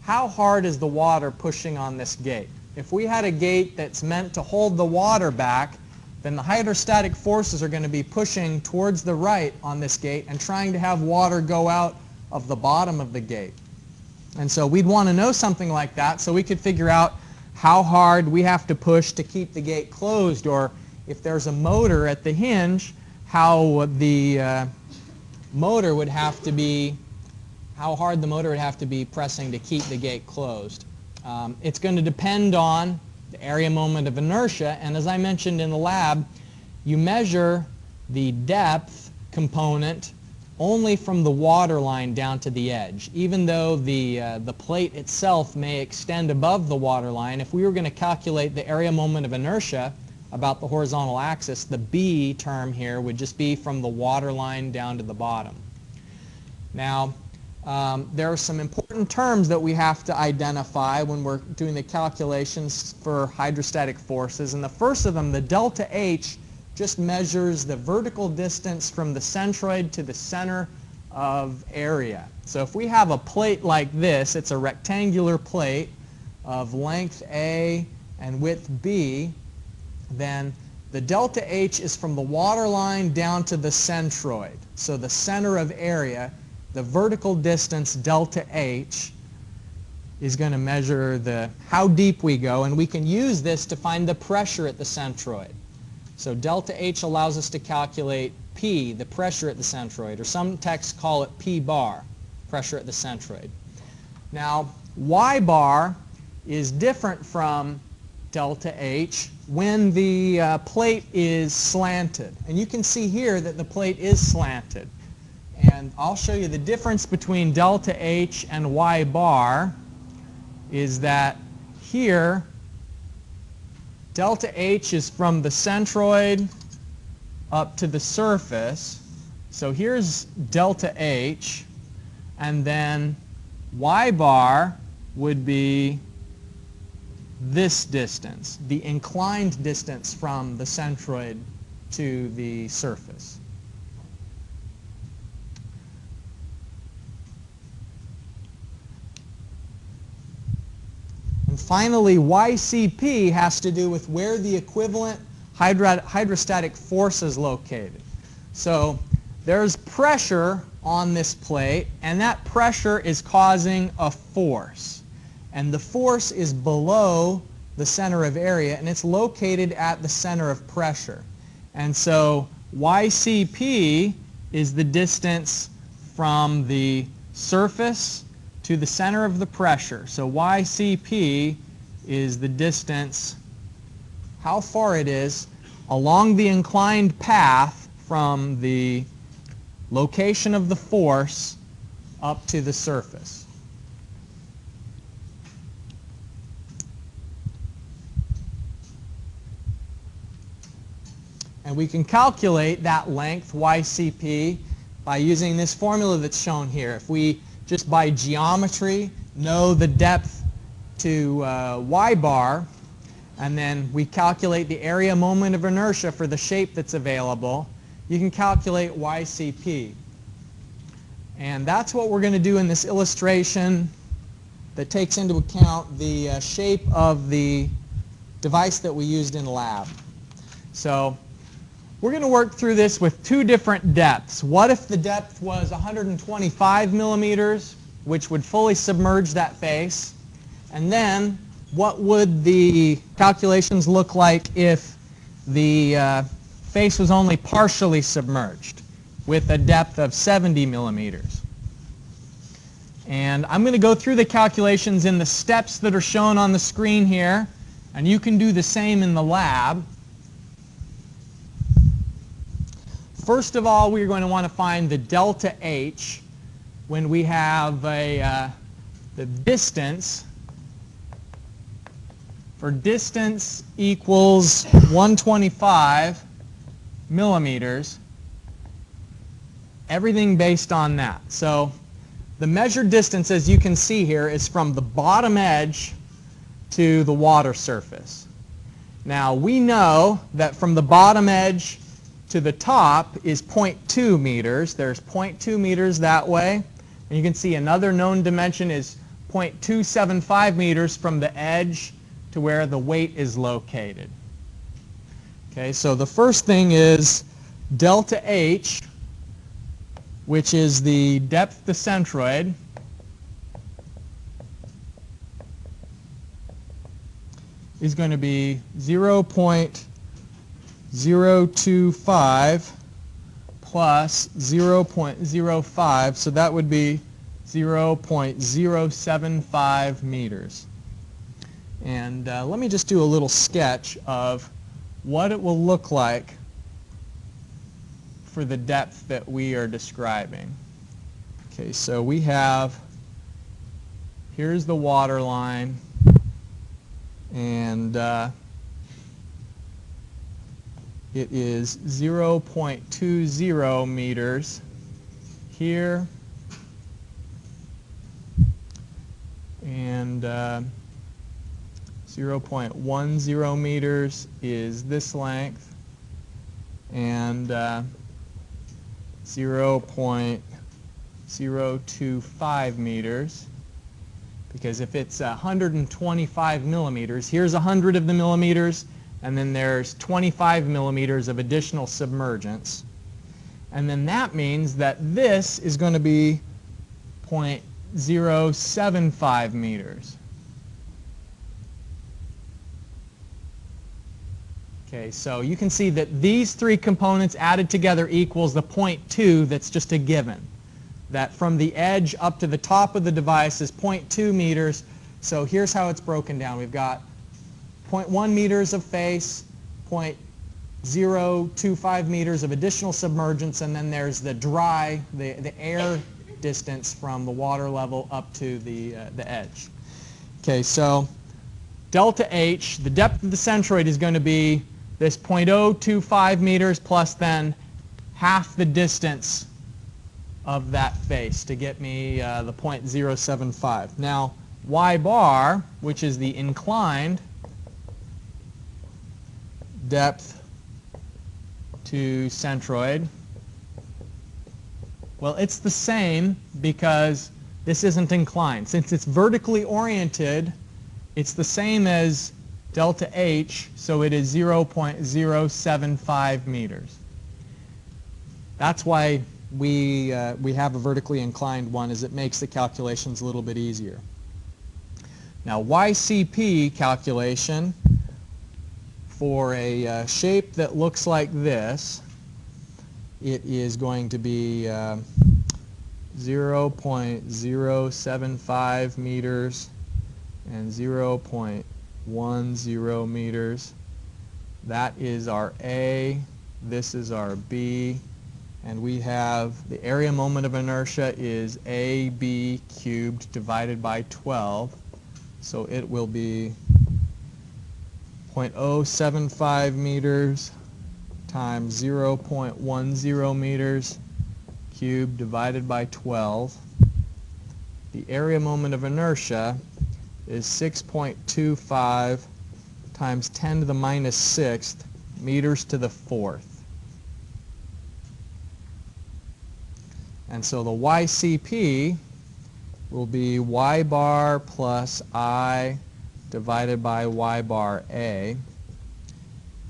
how hard is the water pushing on this gate? If we had a gate that's meant to hold the water back, then the hydrostatic forces are going to be pushing towards the right on this gate and trying to have water go out of the bottom of the gate. And so we'd want to know something like that so we could figure out how hard we have to push to keep the gate closed, or if there's a motor at the hinge, how the motor would have to be, how hard the motor would have to be pressing to keep the gate closed. It's going to depend on the area moment of inertia, and as I mentioned in the lab, you measure the depth component only from the water line down to the edge. Even though the plate itself may extend above the water line, if we were going to calculate the area moment of inertia about the horizontal axis, the B term here would just be from the water line down to the bottom. Now, there are some important terms that we have to identify when we're doing the calculations for hydrostatic forces. And the first of them, the delta H, just measures the vertical distance from the centroid to the center of area. So if we have a plate like this, it's a rectangular plate of length A and width B, then the delta H is from the water line down to the centroid. So the center of area, the vertical distance delta H is going to measure how deep we go, and we can use this to find the pressure at the centroid. So delta H allows us to calculate P, the pressure at the centroid, or some texts call it P bar, pressure at the centroid. Now, Y bar is different from delta H when the plate is slanted. And you can see here that the plate is slanted. And I'll show you the difference between delta H and Y bar is that here delta H is from the centroid up to the surface. So here's delta H, and then Y bar would be this distance, the inclined distance from the centroid to the surface. And finally, YCP has to do with where the equivalent hydrostatic force is located. So there's pressure on this plate, and that pressure is causing a force. And the force is below the center of area, and it's located at the center of pressure. And so YCP is the distance from the surface to the center of the pressure. So YCP is the distance, how far it is, along the inclined path from the location of the force up to the surface. And we can calculate that length, YCP, by using this formula that's shown here. If we just by geometry know the depth to Y bar, and then we calculate the area moment of inertia for the shape that's available, you can calculate YCP. And that's what we're going to do in this illustration that takes into account the shape of the device that we used in lab. So we're going to work through this with two different depths. What if the depth was 125 millimeters, which would fully submerge that face? And then what would the calculations look like if the face was only partially submerged with a depth of 70 millimeters? And I'm going to go through the calculations in the steps that are shown on the screen here, and you can do the same in the lab. First of all, we're going to want to find the delta H when we have the distance. For distance equals 125 millimeters, everything based on that. So the measured distance, as you can see here, is from the bottom edge to the water surface. Now, we know that from the bottom edge to the top is 0.2 meters. There's 0.2 meters that way. And you can see another known dimension is 0.275 meters from the edge to where the weight is located. Okay, so the first thing is delta H, which is the depth to centroid, is going to be 0.025 plus 0.05, so that would be 0.075 meters. And let me just do a little sketch of what it will look like for the depth that we are describing. Okay, so we have, here's the water line, and it is 0.20 meters here, and 0.10 meters is this length, and 0.025 meters, because if it's 125 millimeters, here's 100 of the millimeters, and then there's 25 millimeters of additional submergence. And then that means that this is going to be 0.075 meters. Okay, so you can see that these three components added together equals the 0.2 that's just a given. That from the edge up to the top of the device is 0.2 meters. So here's how it's broken down. We've got 0.1 meters of face, 0.025 meters of additional submergence, and then there's the dry, the air distance from the water level up to the edge. Okay, so delta H, the depth of the centroid is going to be this 0.025 meters plus then half the distance of that face to get me the 0.075. Now, y bar, which is the inclined depth to centroid, well, it's the same because this isn't inclined. Since it's vertically oriented, it's the same as delta H, so it is 0.075 meters. That's why we have a vertically inclined one, is it makes the calculations a little bit easier. Now, YCP calculation for a shape that looks like this, it is going to be 0.075 meters and 0.10 meters. That is our A, this is our B, and we have the area moment of inertia is AB cubed divided by 12, so it will be 0.075 meters times 0.10 meters cubed divided by 12. The area moment of inertia is 6.25 times 10 to the minus 6th meters to the 4th. And so the YCP will be y bar plus I divided by y bar A.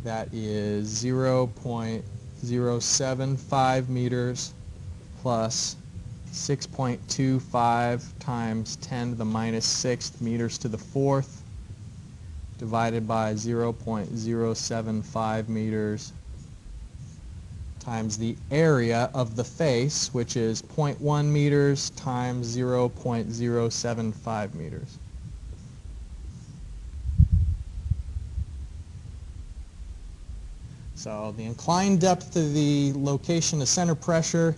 That is 0.075 meters plus 6.25 times 10 to the minus 6th meters to the 4th divided by 0.075 meters times the area of the face, which is 0.1 meters times 0.075 meters. So the inclined depth to the location of center pressure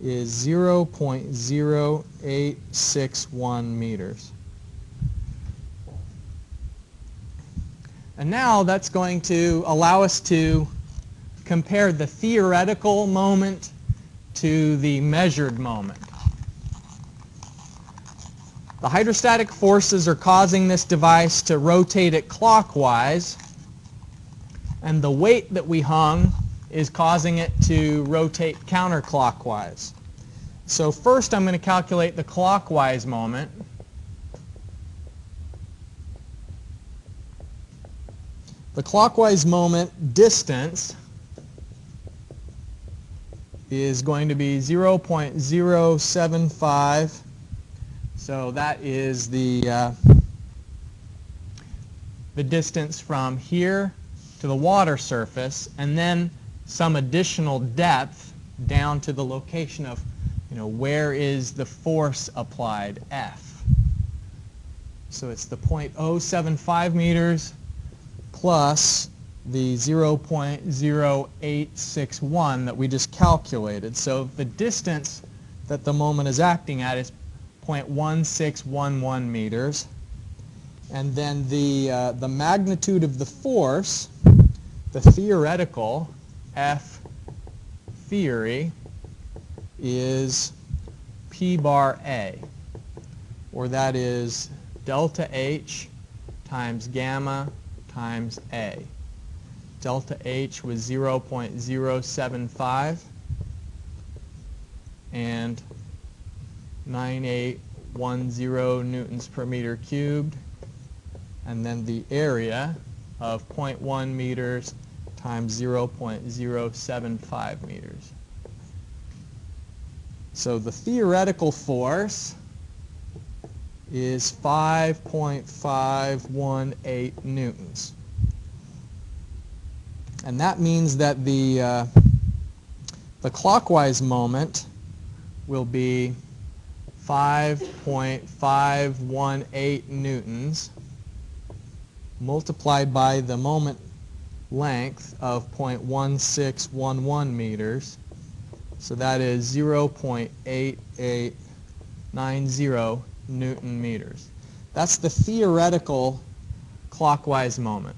is 0.0861 meters. And now that's going to allow us to compare the theoretical moment to the measured moment. The hydrostatic forces are causing this device to rotate it clockwise, and the weight that we hung is causing it to rotate counterclockwise. So first I'm going to calculate the clockwise moment. The clockwise moment distance is going to be 0.075. So that is the distance from here to the water surface, and then some additional depth down to the location of, where is the force applied, F. So it's the 0.075 meters plus the 0.0861 that we just calculated. So the distance that the moment is acting at is 0.1611 meters. And then the magnitude of the force, the theoretical, F theory, is P bar A, or that is delta H times gamma times A. Delta H was 0.075 and 9810 newtons per meter cubed, and then the area of 0.1 meters times 0.075 meters. So the theoretical force is 5.518 newtons. And that means that the clockwise moment will be 5.518 newtons multiplied by the moment length of 0.1611 meters. So that is 0.8890 Newton meters. That's the theoretical clockwise moment.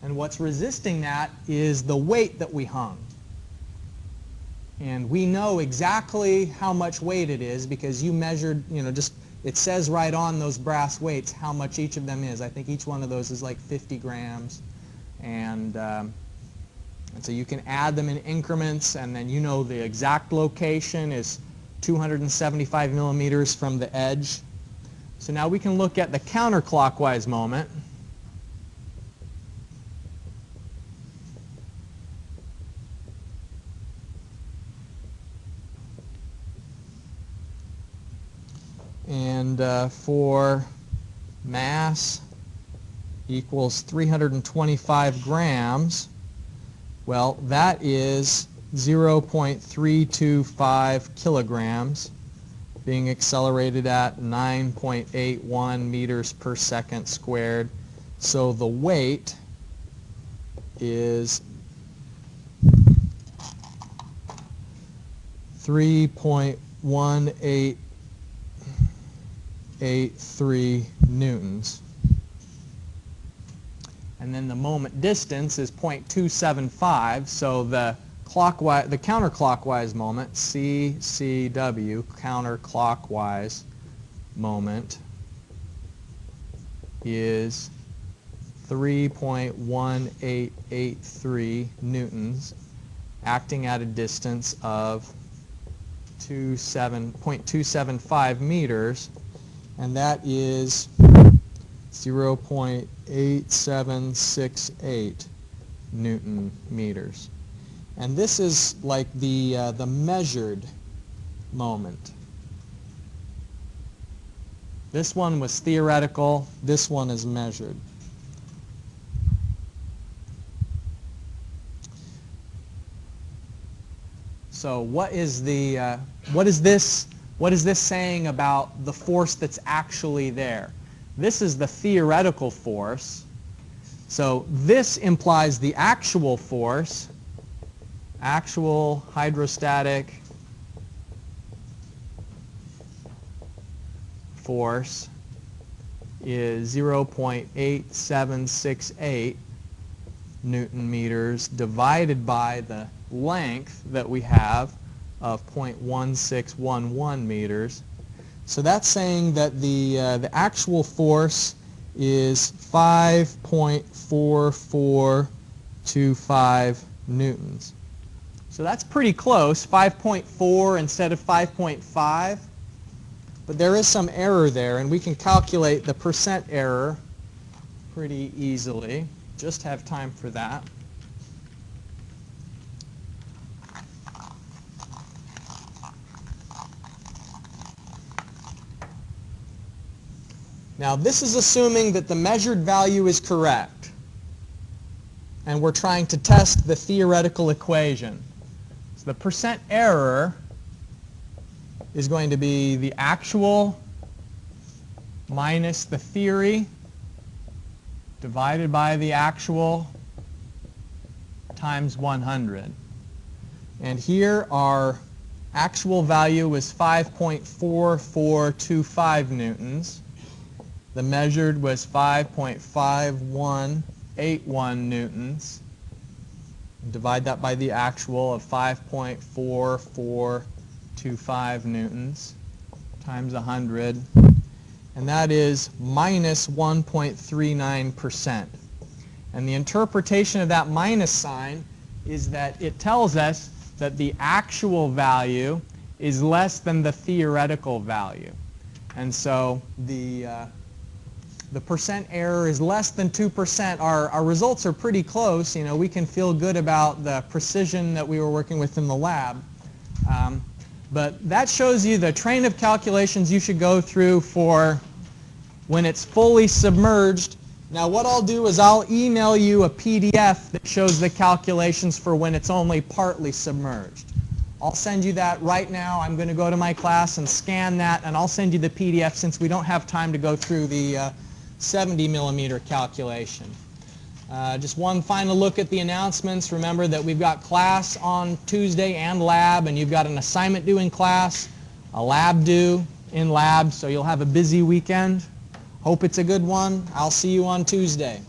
And what's resisting that is the weight that we hung. And we know exactly how much weight it is because you measured, it says right on those brass weights how much each of them is. I think each one of those is like 50 grams. And so you can add them in increments, and then the exact location is 275 millimeters from the edge. So now we can look at the counterclockwise moment. And for mass equals 325 grams, well, that is 0.325 kilograms being accelerated at 9.81 meters per second squared. So the weight is 3.1883 newtons. And then the moment distance is 0.275, so the counterclockwise moment, CCW, counterclockwise moment, is 3.1883 newtons, acting at a distance of 0.275 meters, and that is 0.8768 Newton meters. And this is like the measured moment. This one was theoretical, this one is measured. So what is this saying about the force that's actually there? This is the theoretical force. So this implies the actual force, actual hydrostatic force is 0.8768 Newton meters divided by the length that we have of 0.1611 meters. So that's saying that the actual force is 5.4425 newtons. So that's pretty close, 5.4 instead of 5.5. But there is some error there, and we can calculate the percent error pretty easily. Just have time for that. Now this is assuming that the measured value is correct, and we're trying to test the theoretical equation. So the percent error is going to be the actual minus the theory divided by the actual times 100. And here our actual value was 5.4425 newtons. The measured was 5.5181 newtons. Divide that by the actual of 5.4425 newtons times 100. And that is minus 1.39%. And the interpretation of that minus sign is that it tells us that the actual value is less than the theoretical value. And so the percent error is less than 2%. Our results are pretty close. You know, we can feel good about the precision that we were working with in the lab. But that shows you the train of calculations you should go through for when it's fully submerged. Now what I'll do is I'll email you a PDF that shows the calculations for when it's only partly submerged. I'll send you that right now. I'm going to go to my class and scan that, and I'll send you the PDF since we don't have time to go through the 70 millimeter calculation. Just one final look at the announcements. Remember that we've got class on Tuesday and lab, and you've got an assignment due in class, a lab due in lab, so you'll have a busy weekend. Hope it's a good one. I'll see you on Tuesday.